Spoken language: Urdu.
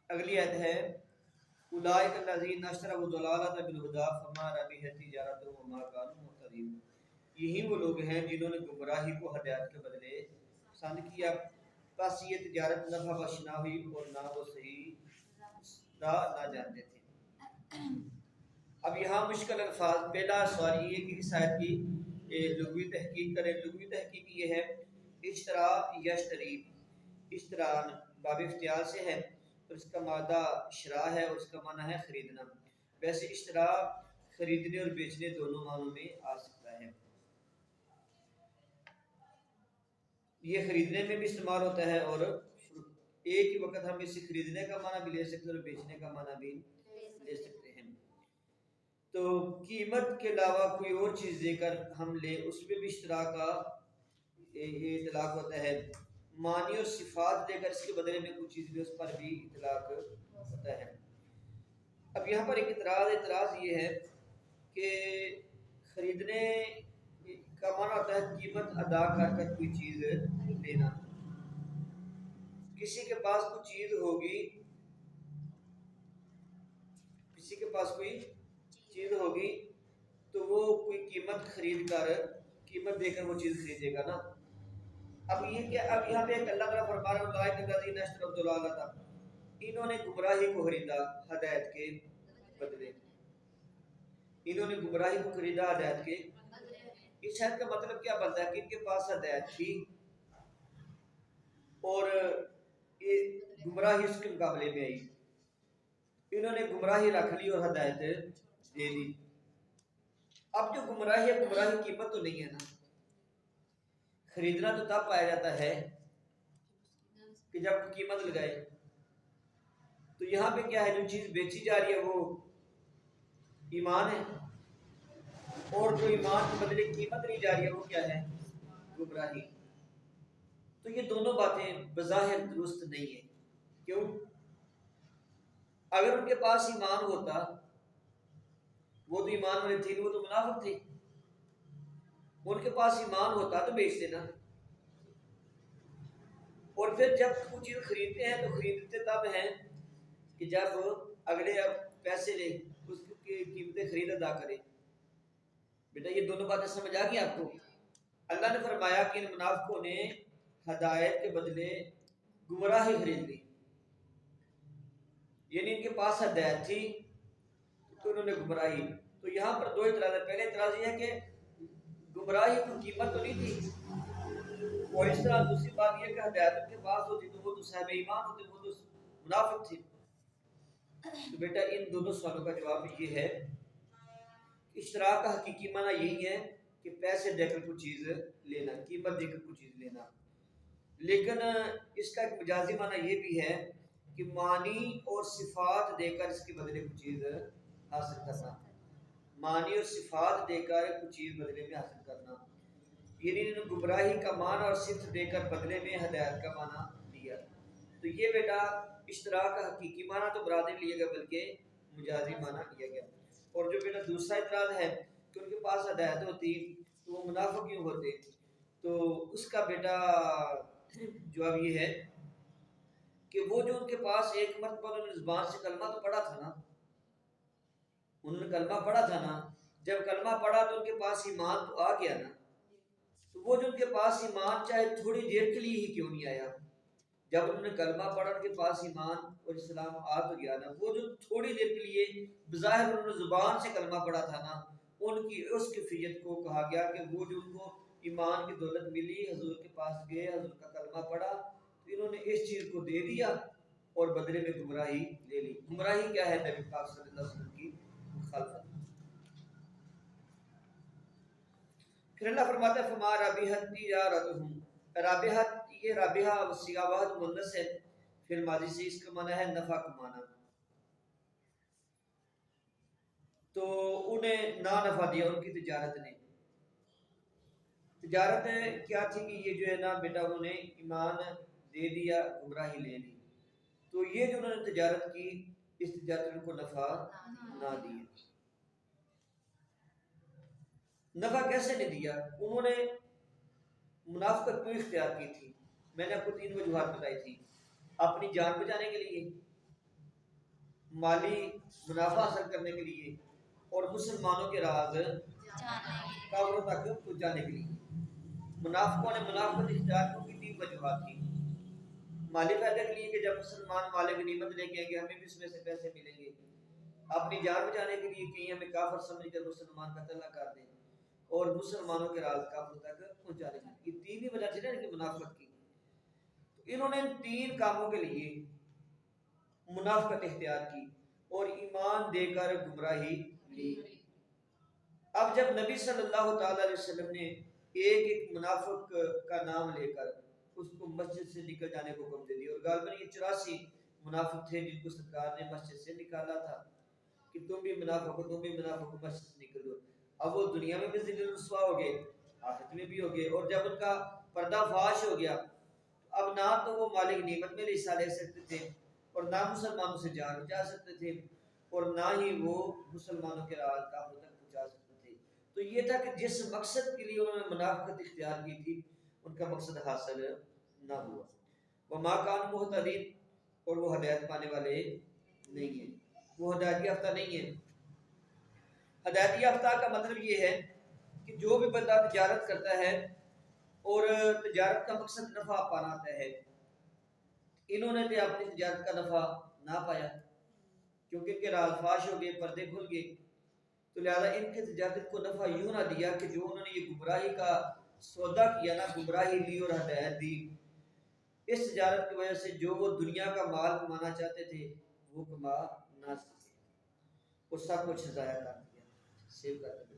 اگلی آیت ہے اولئک الذین اشتروا الضلالۃ بالہدی فما ربحت تجارتہم وما کانوا مہتدین، یہی وہ لوگ ہیں جنہوں نے گمراہی کو ہدایت کے بدلے پسند کیا، پس یہ تجارت نفع بخش نہ ہوئی اور نہ وہ صحیح راہ نہ جانتے تھے۔ اب یہاں مشکل الفاظ، پہلا سوال یہ ہے کہ اس آیت کی لغوی تحقیق کریں۔ لغوی تحقیق یہ ہے اشترا یشتری، اشتران باب افتعال سے ہے اور اس کا مادہ شراء ہے اور اس کا معنی ہے خریدنا۔ ویسے اشترا خریدنے اور بیچنے دونوں معنوں میں آ سکتا ہے۔ یہ خریدنے میں بھی استعمال ہوتا ہے اور ایک ہی وقت ہم اسے خریدنے کا معنی بھی لے سکتے ہیں اور بیچنے کا معنی بھی لے سکتے ہیں۔ تو قیمت کے علاوہ کوئی اور چیز دے کر ہم لیں، اس میں بھی اشترا کا یہ اطلاق ہوتا ہے۔ معنی اور صفات دے کر اس کے بدلے میں کوئی چیز لے، اس پر بھی اطلاق ہوتا ہے۔ اب یہاں پر ایک اعتراض یہ ہے کہ خریدنے کا معنی ہوتا ہے قیمت ادا کر کر کوئی چیز لینا۔ کسی کے پاس کوئی چیز ہوگی، کسی کے پاس کوئی چیز ہوگی تو وہ کوئی قیمت دے کر وہ چیز خریدے گا نا۔ اب یہاں پہ ایک اللہ تعالیٰ فرما رہا ہے اولئک الذین اشتروا الضلالۃ، انہوں نے گمراہی کو خریدا ہدایت کے بدلے، انہوں نے گمراہی کو خریدا ہدایت کے۔ اس شاید کا مطلب کیا بنتا ہے کہ ان کے پاس ہدایت تھی اور یہ گمراہی اس کے مقابلے میں آئی، انہوں نے گمراہی رکھ لی اور ہدایت دے دی۔ اب جو گمراہی ہے، گمراہی قیمت تو نہیں ہے نا، خریدنا تو تب پایا جاتا ہے کہ جب قیمت لگائے۔ تو یہاں پہ کیا ہے، جو چیز بیچی جا رہی ہے وہ ایمان ہے، اور جو ایمان کے بدلے قیمت لی جا رہی ہے وہ کیا ہے، گمراہی۔ تو یہ دونوں باتیں بظاہر درست نہیں ہیں۔ کیوں؟ اگر ان کے پاس ایمان ہوتا، وہ تو ایمان والے تھے، وہ تو منافق تھے، ان کے پاس ایمان ہوتا تو بیچ دینا۔ اور پھر جب وہ چیز خریدتے ہیں تو خریدتے تب ہیں کہ جب اگلے پیسے لے اس کی قیمتیں خرید ادا کرے۔ بیٹا یہ دونوں باتیں سمجھ آ گئی آپ کو؟ اللہ نے فرمایا کہ ان منافقوں نے ہدایت کے بدلے گمراہی خرید لی، یعنی ان کے پاس ہدایت تھی تو انہوں نے گمراہی۔ تو یہاں پر دو اعتراض ہے۔ پہلے اعتراض یہ ہے کہ گمراہی کی قیمت تو نہیں تھی، اور اس طرح دوسری بات یہ کہ ہدایت ان کے پاس ہوتی تو وہ تو صاحب ایمان ہوتے، وہ تو منافق تھے۔ تو بیٹا ان دونوں سوالوں کا جواب یہ ہے کہ اشتراک کا حقیقی معنی یہی ہے کہ پیسے دے کر کوئی چیز لینا، قیمت دے کر کوئی چیز لینا۔ لیکن اس کا ایک مجازی معنی یہ بھی ہے کہ معنی اور صفات دے کر اس کے بدلے کوئی چیز حاصل کرنا، معنی اور صفات دے کر کوئی چیز بدلے میں حاصل کرنا، یعنی گمراہی کا معنی اور صفت دے کر بدلے میں ہدایت کا معنی دیا۔ تو یہ بیٹا اشتراک کا حقیقی معنی تو براد نہیں لیا گیا بلکہ مجازی معنی لیا گیا۔ اور جو بیٹا دوسرا اعتراض ہے کہ ان کے پاس ہدایت ہوتی تو وہ منافق کیوں ہوتے، تو اس کا بیٹا جواب یہ ہے کہ وہ جو ان کے پاس ایک مرتبہ انہوں نے زبان سے کلمہ تو پڑھا تھا نا، انہوں نے کلمہ پڑھا تھا نا، جب کلمہ پڑھا تو ان کے پاس ایمان تو آ گیا نا۔ تو وہ جو ان کے پاس ایمان چاہے تھوڑی دیر کے لیے ہی کیوں نہیں آیا، جب انہوں نے کلمہ پڑھا ان کے پاس ایمان اور اسلام آ تو گیا نا، وہ جو تھوڑی دیر کے لیے بظاہر انہوں نے زبان سے کلمہ پڑھا تھا نا، ان کی اس کیفیت کو کہا گیا کہ وہ جو ان کو ایمان کی دولت ملی، حضور کے پاس گئے، حضور کا کلمہ پڑھا تو انہوں نے اس چیز کو دے دیا اور بدلے میں گمراہی لے لی۔ گمراہی کیا ہے؟ نبی پاک صلی اللہ علیہ وسلم کی مخالفت۔ پھر اللہ فرماتا ہے فما ربحت تجارتہم، رابحت یہ رابحہ صیغہ واحد مؤنث ہے، پھر ماضی سے اس کا معنی ہے نفع کمانا، تو انہیں نہ نفع دیا ان کی تجارت نے۔ تجارت کیا تھی کہ یہ جو ہے نا بیٹا انہوں نے ایمان دے دیا، گمراہی لے لی، تو یہ جو انہوں نے تجارت کی اس تجارت میں ان کو نفع نہ دیا۔ نفع کیسے نہیں دیا؟ انہوں نے منافقت کیوں اختیار کی تھی؟ میں نے آپ کو 3 وجوہات بتائی تھی۔ اپنی جان بچانے کے لیے، مالی منافع حاصل کرنے کے لیے اور مسلمانوں کے راز کافروں تک پہنچانے کے لیے۔ منافقوں نے منافقت اختیار کی 3 وجوہات کی۔ مالی فائدے کے لیے کہ جب مسلمان مال غنیمت لے کے آئیں گے ہمیں بھی اس میں سے پیسے ملیں گے، اپنی جان بچانے کے لیے کہیں ہمیں کافر سمجھ کر مسلمان قتل نہ کر دیں، اور مسلمانوں کے راز کافروں تک پہنچانے کے لیے۔ یہ 3 ہی وجہ تھی نا ان کی منافقت کی۔ تو انہوں نے 3 کاموں کے لیے منافقت اختیار کی اور ایمان دے کر گمراہی لی۔ اب جب نبی صلی اللہ تعالی علیہ وسلم نے ایک ایک منافق کا نام لے کر اس کو مسجد سے نکل جانے کو حکم دے دیا، اور غالباً یہ 84 منافق تھے جن کو سرکار نے مسجد سے نکالا تھا کہ تم بھی منافق ہو، تم بھی منافق ہو، مسجد سے نکل دو۔ اب وہ دنیا میں بھی ذلیل رسوا ہو گئے، آخرت میں بھی ہو گئے، اور جب ان کا پردہ فاش ہو گیا اب نہ تو وہ مالک نعمت میں حصہ لے سکتے تھے اور نہ مسلمانوں سے جان بچا سکتے تھے اور نہ ہی وہ مسلمانوں کے راز کافروں تک پہنچا سکتے تھے۔ تو یہ تھا کہ جس مقصد کے لیے انہوں نے منافقت اختیار کی تھی ان کا مقصد حاصل نہ ہوا۔ وما کانوا مہتدین، اور وہ ہدایت پانے والے نہیں ہیں، وہ ہدایت یافتہ نہیں ہیں۔ ہدایت یافتہ کا مطلب یہ ہے کہ جو بھی بندہ تجارت کرتا ہے اور تجارت کا مقصد نفع پانا ہے، انہوں نے تو اپنی تجارت کا نفع نہ پایا کیونکہ ان کے راز فاش ہو گئے، پردے کھل گئے، تو لہذا ان کی تجارت کو نفع یوں نہ دیا کہ جو انہوں نے یہ گمراہی کا سودا کیا نا، گمراہی لی اور ہدایت دی، اس تجارت کی وجہ سے جو وہ دنیا کا مال کمانا چاہتے تھے وہ کما نہ سکے، وہ سب کچھ ضائع کر دیا، سیو کر دیا۔